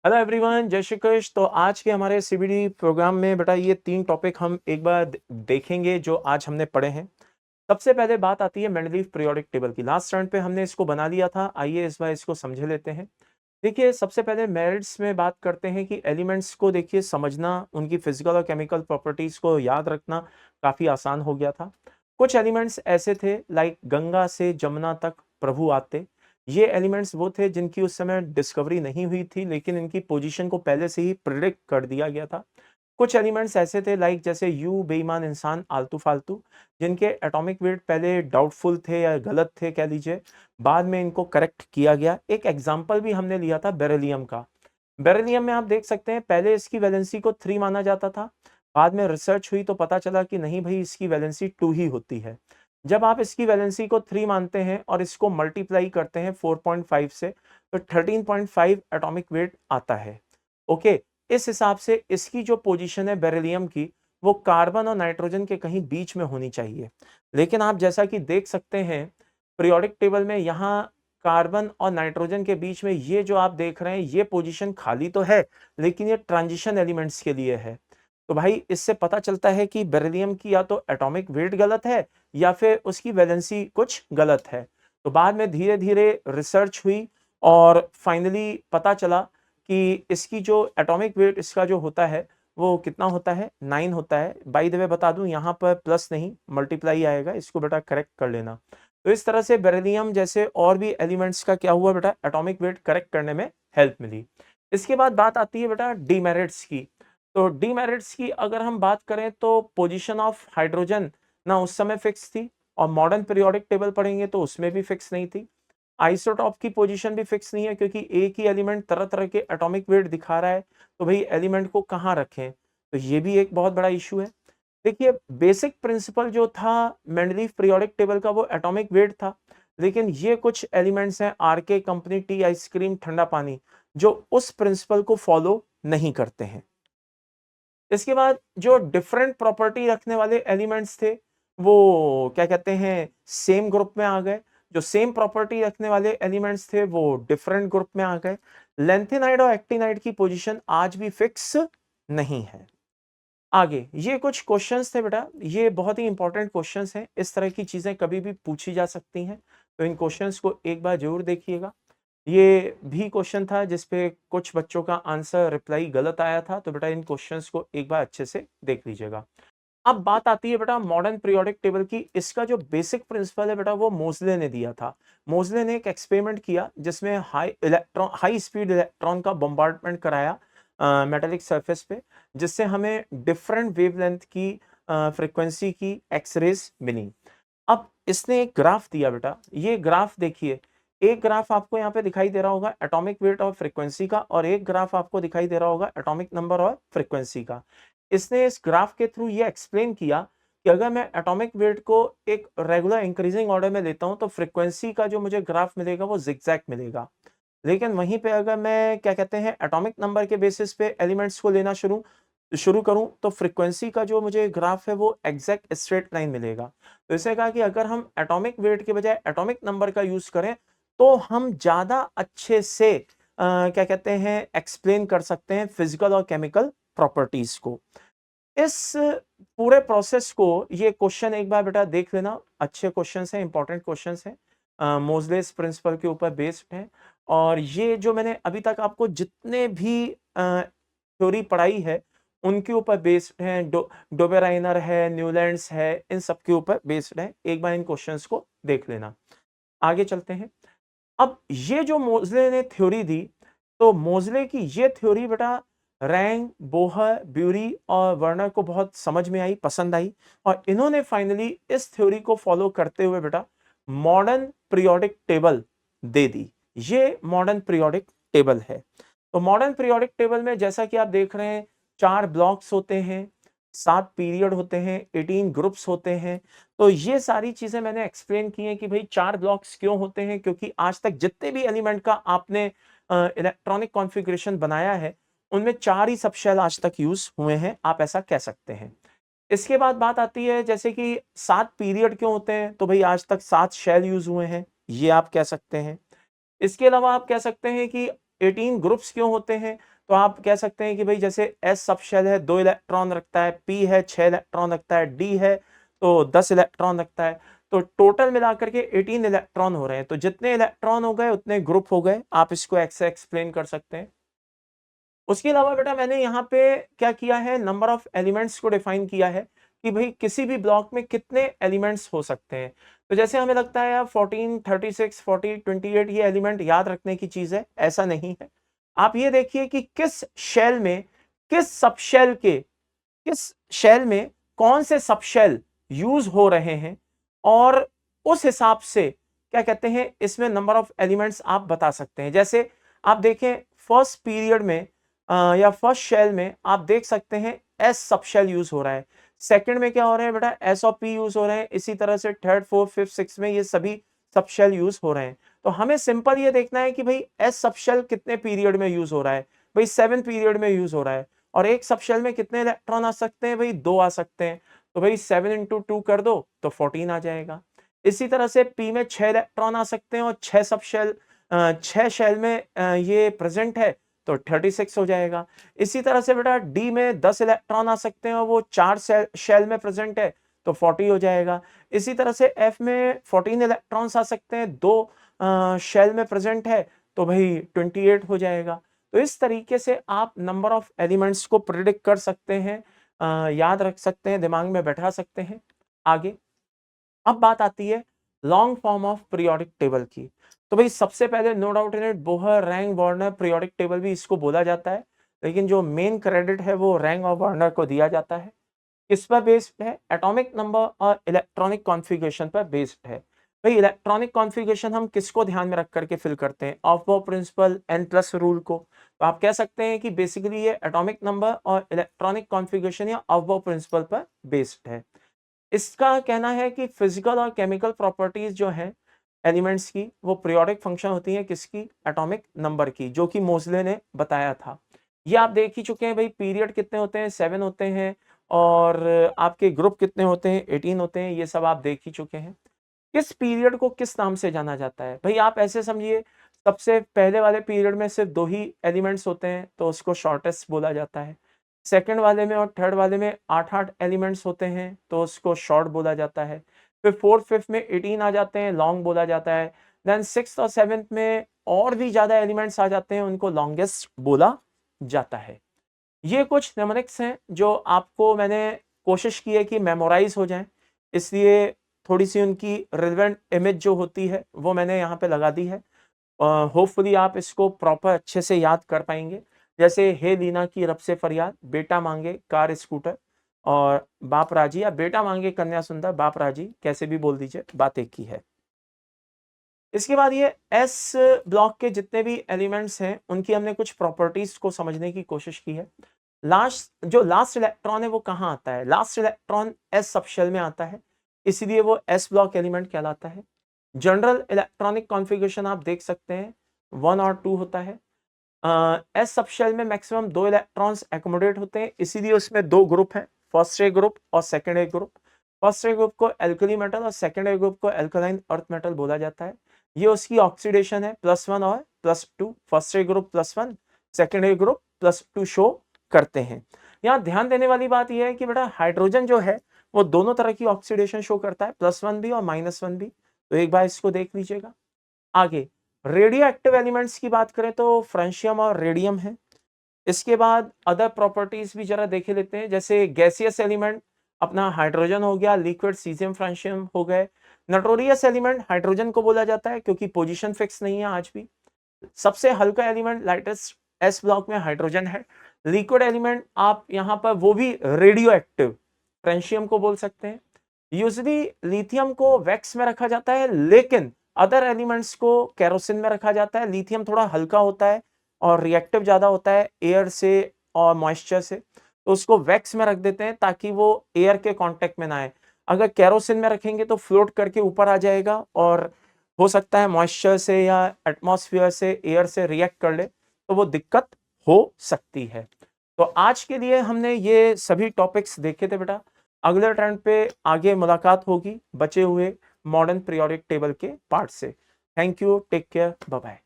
Hello everyone, जय श्री कृष्ण। तो आज के हमारे सीबीडी प्रोग्राम में बेटा ये 3 टॉपिक हम एक बार देखेंगे जो आज हमने पढ़े हैं। सबसे पहले बात आती है मेंडलीव पीरियोडिक टेबल की। लास्ट राउंड पे हमने इसको बना लिया था, आइए इस बार इसको समझ लेते हैं। देखिए, सबसे पहले मेरिट्स में बात करते हैं कि एलिमेंट्स को देखिए समझना, उनकी फिजिकल और केमिकल प्रॉपर्टीज को याद रखना काफी आसान हो गया था। कुछ एलिमेंट्स ऐसे थे लाइक गंगा से जमुना तक प्रभु आते। ये एलिमेंट्स वो थे जिनकी उस समय डिस्कवरी नहीं हुई थी, लेकिन इनकी पोजीशन को पहले से ही प्रिडिक्ट कर दिया गया था। कुछ एलिमेंट्स ऐसे थे लाइक जैसे यू बेईमान इंसान आलतू फालतू, जिनके एटॉमिक वेट पहले डाउटफुल थे या गलत थे कह लीजिए, बाद में इनको करेक्ट किया गया। एक एग्जाम्पल भी हमने लिया था बेरिलियम का। बेरिलियम में आप देख सकते हैं पहले इसकी वैलेंसी को 3 माना जाता था, बाद में रिसर्च हुई तो पता चला कि नहीं भाई, इसकी वैलेंसी 2 ही होती है। जब आप इसकी वैलेंसी को 3 मानते हैं और इसको मल्टीप्लाई करते हैं 4.5 से, तो 13.5 एटॉमिक वेट आता है। ओके, इस हिसाब से इसकी जो पोजीशन है बेरिलियम की, वो कार्बन और नाइट्रोजन के कहीं बीच में होनी चाहिए। लेकिन आप जैसा कि देख सकते हैं पीरियोडिक टेबल में यहाँ कार्बन और नाइट्रोजन के बीच में ये जो आप देख रहे हैं ये पोजीशन खाली तो है, लेकिन ये ट्रांजिशन एलिमेंट्स के लिए है। तो भाई इससे पता चलता है कि बेरिलियम की या तो एटॉमिक वेट गलत है या फिर उसकी वैलेंसी कुछ गलत है। तो बाद में धीरे धीरे रिसर्च हुई और फाइनली पता चला कि इसकी जो एटॉमिक वेट इसका जो होता है वो कितना होता है, 9 होता है। बाय द वे बता दूं, यहाँ पर प्लस नहीं मल्टीप्लाई आएगा, इसको बेटा करेक्ट कर लेना। तो इस तरह से बेरिलियम जैसे और भी एलिमेंट्स का क्या हुआ बेटा, एटॉमिक वेट करेक्ट करने में हेल्प मिली। इसके बाद बात आती है बेटा डीमेरिट्स की। तो डीमेरिट्स की अगर हम बात करें तो पोजीशन ऑफ हाइड्रोजन ना उस समय फिक्स थी, और मॉडर्न पीरियोडिक टेबल पढ़ेंगे तो उसमें भी फिक्स नहीं थी। आइसोटॉप की पोजीशन भी फिक्स नहीं है, क्योंकि एक ही एलिमेंट तरह तरह के एटॉमिक वेट दिखा रहा है, तो भाई एलिमेंट को कहाँ रखें, तो ये भी एक बहुत बड़ा इशू है। देखिए, बेसिक प्रिंसिपल जो था मेंडलीव पीरियोडिक टेबल का वो एटॉमिक वेट था, लेकिन ये कुछ एलिमेंट्स हैं आरके कंपनी, टी आइसक्रीम, ठंडा पानी, जो उस प्रिंसिपल को फॉलो नहीं करते हैं। इसके बाद जो डिफरेंट प्रॉपर्टी रखने वाले एलिमेंट्स थे वो क्या कहते हैं, सेम ग्रुप में आ गए। जो सेम प्रॉपर्टी रखने वाले एलिमेंट्स थे वो डिफरेंट ग्रुप में आ गए। लेंथेनाइड और एक्टिनाइड की पोजीशन आज भी फिक्स नहीं है। आगे ये कुछ क्वेश्चंस थे बेटा, ये बहुत ही इंपॉर्टेंट क्वेश्चंस हैं, इस तरह की चीजें कभी भी पूछी जा सकती हैं, तो इन क्वेश्चंस को एक बार जरूर देखिएगा। ये भी क्वेश्चन था जिसपे कुछ बच्चों का आंसर रिप्लाई गलत आया था, तो बेटा इन क्वेश्चंस को एक बार अच्छे से देख लीजिएगा। अब बात आती है बेटा मॉडर्न पीरियोडिक टेबल की। इसका जो बेसिक प्रिंसिपल है बेटा वो मोजले ने दिया था। मोजले ने एक एक्सपेरिमेंट किया जिसमें हाई स्पीड इलेक्ट्रॉन का बॉम्बार्डमेंट कराया मेटेलिक सरफेस पे, जिससे हमें डिफरेंट वेवलेंथ की फ्रीक्वेंसी की एक्सरेज मिली। अब इसने एक ग्राफ दिया बेटा, ये ग्राफ देखिए। एक ग्राफ आपको यहाँ पे दिखाई दे रहा होगा एटॉमिक वेट और फ्रीक्वेंसी का, और एक ग्राफ आपको दिखाई दे रहा होगा एटॉमिक नंबर और फ्रीक्वेंसी का। इसने इस ग्राफ के थ्रू ये एक्सप्लेन किया कि अगर मैं एटॉमिक वेट को एक रेगुलर इंक्रीजिंग ऑर्डर में लेता हूं तो फ्रीक्वेंसी का जो मुझे ग्राफ मिलेगा वो जिगजैग मिलेगा। लेकिन वहीं पे अगर मैं क्या कहते हैं एटॉमिक नंबर के बेसिस पे एलिमेंट्स को लेना शुरू शुरू करूं तो फ्रीक्वेंसी का जो मुझे ग्राफ है वो एग्जैक्ट स्ट्रेट लाइन मिलेगा। तो इसने कहा कि अगर हम एटॉमिक वेट के बजाय एटॉमिक नंबर का यूज करें तो हम ज्यादा अच्छे से क्या कहते हैं एक्सप्लेन कर सकते हैं फिजिकल और केमिकल प्रॉपर्टीज को। इस पूरे प्रोसेस को, ये क्वेश्चन एक बार बेटा देख लेना, अच्छे क्वेश्चंस हैं, इंपॉर्टेंट क्वेश्चंस हैं, मोजलेस प्रिंसिपल के ऊपर बेस्ड हैं। और ये जो मैंने अभी तक आपको जितने भी थ्योरी पढ़ाई है उनके ऊपर बेस्ड हैं। डोबेराइनर है, न्यूलैंड्स है, इन सब के ऊपर बेस्ड है। एक बार इन क्वेश्चंस को देख लेना। आगे चलते हैं। अब ये जो मोजले ने थ्योरी दी, तो मोजले की ये थ्योरी बेटा रैंग, बोहर, ब्यूरी और वर्नर को बहुत समझ में आई, पसंद आई, और इन्होंने फाइनली इस थ्योरी को फॉलो करते हुए बेटा मॉडर्न पीरियोडिक टेबल दे दी। ये मॉडर्न पीरियोडिक टेबल है। तो मॉडर्न पीरियोडिक टेबल में जैसा कि आप देख रहे हैं 4 ब्लॉक्स होते हैं, 7 पीरियड होते हैं, 18 ग्रुप्स होते हैं। तो ये सारी चीजें मैंने एक्सप्लेन की हैं कि भाई 4 ब्लॉक्स क्यों होते हैं, क्योंकि आज तक जितने भी एलिमेंट का आपने इलेक्ट्रॉनिक कॉन्फ़िगरेशन बनाया है उनमें 4 ही सबशेल आज तक यूज हुए हैं, आप ऐसा कह सकते हैं। इसके बाद बात आती है जैसे कि 7 पीरियड क्यों होते हैं, तो भाई आज तक 7 शेल यूज हुए हैं, ये आप कह सकते हैं। इसके अलावा आप कह सकते हैं कि 18 ग्रुप्स क्यों होते हैं? तो आप कह सकते हैं कि भाई जैसे S सब शेल है 2 इलेक्ट्रॉन रखता है, P है 6 इलेक्ट्रॉन रखता है, D है तो 10 इलेक्ट्रॉन रखता है, तो टोटल मिलाकर के 18 इलेक्ट्रॉन हो रहे हैं। तो जितने इलेक्ट्रॉन हो गए उतने ग्रुप हो गए, आप इसको ऐसे एक्सप्लेन कर सकते हैं। उसके अलावा बेटा मैंने यहाँ पे क्या किया है, नंबर ऑफ एलिमेंट्स को डिफाइन किया है कि भाई किसी भी ब्लॉक में कितने एलिमेंट्स हो सकते हैं। तो जैसे हमें लगता है यार 14, 36, 40, 28 ये एलिमेंट याद रखने की चीज है, ऐसा नहीं है। आप ये देखिए कि किस शेल में, किस सबशेल के, किस शेल में कौन से सबशेल यूज हो रहे हैं, और उस हिसाब से क्या कहते हैं इसमें नंबर ऑफ एलिमेंट्स आप बता सकते हैं। जैसे आप देखें फर्स्ट पीरियड में या फर्स्ट शेल में आप देख सकते हैं एस सबशेल यूज हो रहा है, सेकंड में क्या हो रहा है बेटा, एस और पी यूज हो रहे हैं, इसी तरह से थर्ड, फोर्थ, फिफ्थ, सिक्स में ये सभी सबशेल यूज हो रहे हैं। तो हमें सिंपल ये देखना है कि भाई एस सबशेल कितने पीरियड में यूज हो रहा है, भाई 7 पीरियड में यूज हो रहा है, और एक सबशेल में कितने इलेक्ट्रॉन आ सकते हैं, भाई 2 आ सकते हैं, तो भाई 7 इंटू 2 कर दो तो 14 आ जाएगा। इसी तरह से पी में 6 इलेक्ट्रॉन आ सकते हैं और 6 सबशेल 6 शेल में ये प्रेजेंट है तो 36 हो जाएगा। इसी तरह से बेटा डी में 10 इलेक्ट्रॉन आ सकते हैं और वो 4 शेल में प्रेजेंट है तो 40 हो जाएगा। इसी तरह से एफ में 14 इलेक्ट्रॉन्स आ सकते हैं, 2 शेल में प्रेजेंट है तो भाई 28 हो जाएगा। तो इस तरीके से आप नंबर ऑफ एलिमेंट्स को प्रिडिक्ट कर सकते हैं, याद रख सकते हैं, दिमाग में बैठा सकते हैं। आगे अब बात आती है long form of periodic table की। तो भाई सबसे पहले no doubt in it Bohr, Rang, Werner, periodic table भी इसको बोला जाता है, लेकिन जो मेन क्रेडिट है वो रैंक और वार्नर को दिया जाता है। किस पर बेस्ड है? एटॉमिक नंबर और इलेक्ट्रॉनिक कॉन्फ़िगरेशन पर बेस्ड है। भाई इलेक्ट्रॉनिक कॉन्फ़िगरेशन हम किसको ध्यान में रख करके फिल करते हैं? ऑफ-बॉ प्रिंसिपल, n प्लस रूल को। तो आप कह सकते हैं कि बेसिकली ये एटॉमिक नंबर और इलेक्ट्रॉनिक कॉन्फ़िगरेशन या ऑफ-बॉ प्रिंसिपल पर बेस्ड है। इसका कहना है कि फिजिकल और केमिकल प्रॉपर्टीज जो हैं एलिमेंट्स की, वो पीरियोडिक फंक्शन होती है किसकी? एटॉमिक नंबर की, जो कि मोजले ने बताया था। ये आप देख ही चुके हैं भाई, पीरियड कितने होते हैं? 7 होते हैं, और आपके ग्रुप कितने होते हैं? 18 होते हैं, ये सब आप देख ही चुके हैं। किस पीरियड को किस नाम से जाना जाता है? भाई आप ऐसे समझिए, सबसे पहले वाले पीरियड में सिर्फ 2 ही एलिमेंट्स होते हैं तो उसको शॉर्टेस्ट बोला जाता है। सेकंड वाले में और थर्ड वाले में 8-8 एलिमेंट्स होते हैं तो उसको शॉर्ट बोला जाता है। फिर फोर्थ, फिफ्थ में 18 आ जाते हैं, लॉन्ग बोला जाता है। देन सिक्स्थ और सेवेंथ में और भी ज्यादा एलिमेंट्स आ जाते हैं, उनको लॉन्गेस्ट बोला जाता है। ये कुछ न्यूमेरिक्स हैं जो आपको मैंने कोशिश की है कि मेमोराइज हो जाएं, इसलिए थोड़ी सी उनकी रिलेवेंट इमेज जो होती है वो मैंने यहाँ पे लगा दी है। होपफुली आप इसको प्रॉपर अच्छे से याद कर पाएंगे। जैसे हे लीना की रब से फरियाद, बेटा मांगे कार स्कूटर, और बाप राजी, या बेटा मांगे कन्या सुंदर बाप राजी, कैसे भी बोल दीजिए, बात एक ही है। इसके बाद ये एस ब्लॉक के जितने भी एलिमेंट्स हैं उनकी हमने कुछ प्रॉपर्टीज को समझने की कोशिश की है। लास्ट इलेक्ट्रॉन है वो कहाँ आता है? लास्ट इलेक्ट्रॉन एस सबशेल में आता है, इसीलिए वो एस ब्लॉक एलिमेंट कहलाता है। जनरल इलेक्ट्रॉनिक कॉन्फ़िगरेशन आप देख सकते हैं 1 और 2 होता है। एस सबशेल में मैक्सिमम 2 इलेक्ट्रॉन्स एकोमोडेट होते हैं, इसीलिए उसमें 2 ग्रुप हैं, फर्स्ट ए ग्रुप और second A group. First A group को एल्कली मेटल और सेकंड ए ग्रुप को एल्कलाइन अर्थ मेटल बोला जाता है। ये उसकी ऑक्सीडेशन है, +1 और +2। First A group +1, second A group +2 show करते हैं। यहाँ ध्यान देने वाली बात यह है कि बेटा हाइड्रोजन जो है वो दोनों तरह की ऑक्सीडेशन शो करता है, +1 भी और -1 भी। तो एक बार इसको देख लीजिएगा। आगे रेडियो एक्टिव एलिमेंट्स की बात करें तो फ्रांशियम और रेडियम है। इसके बाद अदर प्रॉपर्टीज भी जरा देख लेते हैं, जैसे गैसियस एलिमेंट अपना हाइड्रोजन हो गया, लिक्विड सीजियम फ्रांशियम हो गए। नटोरियस एलिमेंट हाइड्रोजन को बोला जाता है क्योंकि पोजीशन फिक्स नहीं है आज भी। सबसे हल्का एलिमेंट लाइटेस्ट एस ब्लॉक में हाइड्रोजन है। लिक्विड एलिमेंट आप यहाँ पर वो भी रेडियो एक्टिव फ्रांशियम को बोल सकते हैं। यूजली लिथियम को वैक्स में रखा जाता है, लेकिन अदर एलिमेंट्स को केरोसिन में रखा जाता है। लिथियम थोड़ा हल्का होता है और रिएक्टिव ज्यादा होता है एयर से और मॉइस्चर से, तो उसको वैक्स में रख देते हैं ताकि वो एयर के कांटेक्ट में ना आए। अगर केरोसिन में रखेंगे तो फ्लोट करके ऊपर आ जाएगा और हो सकता है मॉइस्चर से या एटमॉस्फेयर से, एयर से रिएक्ट कर ले, तो वो दिक्कत हो सकती है। तो आज के लिए हमने ये सभी टॉपिक्स देखे थे बेटा। अगले टर्न पे आगे मुलाकात होगी बचे हुए मॉडर्न पीरियोडिक टेबल के पार्ट से। Thank you, take care, bye bye.